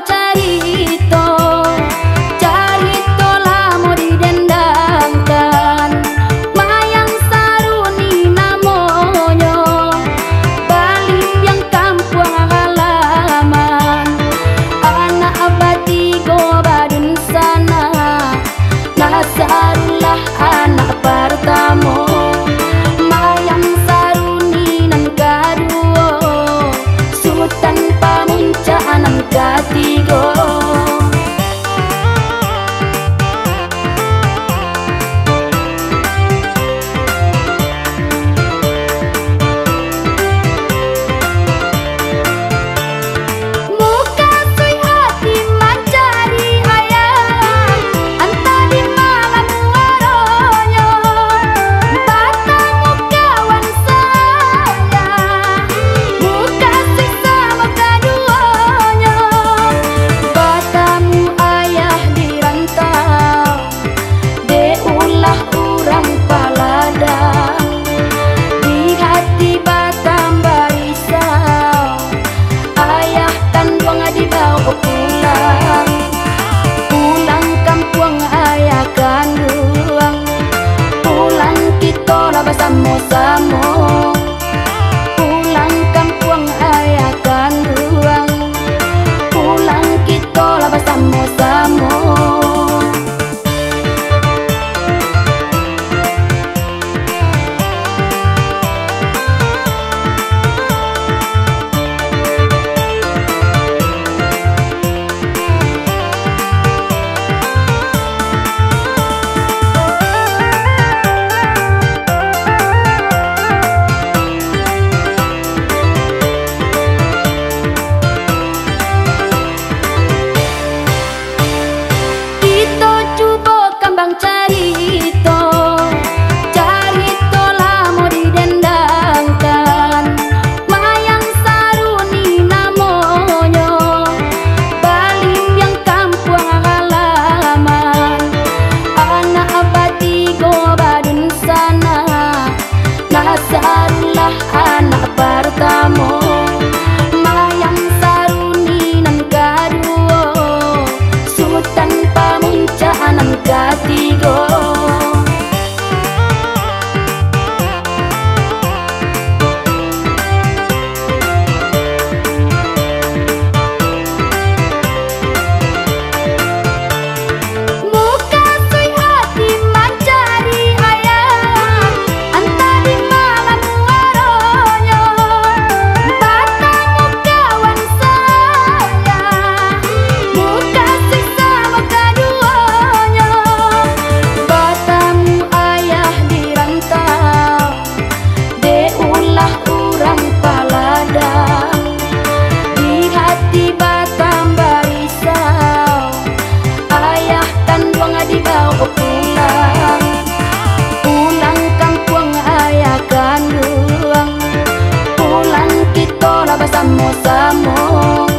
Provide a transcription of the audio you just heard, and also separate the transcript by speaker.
Speaker 1: carito, carito lamo didendangkan, mayang saruni namonyo, balik yang kampung halaman, anak abadi go badun sana, Nasarullah anak pertama, mayang saruni nan kaduo, Sultan Pamuncaan nan katigo. Sama-sama pulang kampung ayah kandung, pulang kita lah bersama-sama. Carito, carito lamo didendangkan, mayang saruni namonyo, balik yang kampung halaman, anak abadi go badun sana, Nasarullah anak pertama, mayang saruni nan kaduo, Sultan Pamuncaan nan katigo. Muka sui hati mencari ayam, entah di malam waronyo, batamu kawan saya, muka sui sama kaduonyo, batamu ayah dirantau, deulah urang paladang, di hati batam barisau, ayah kandung dibawa pulang, pulang kampung ayah kandung, pulang kita lah bersama-sama.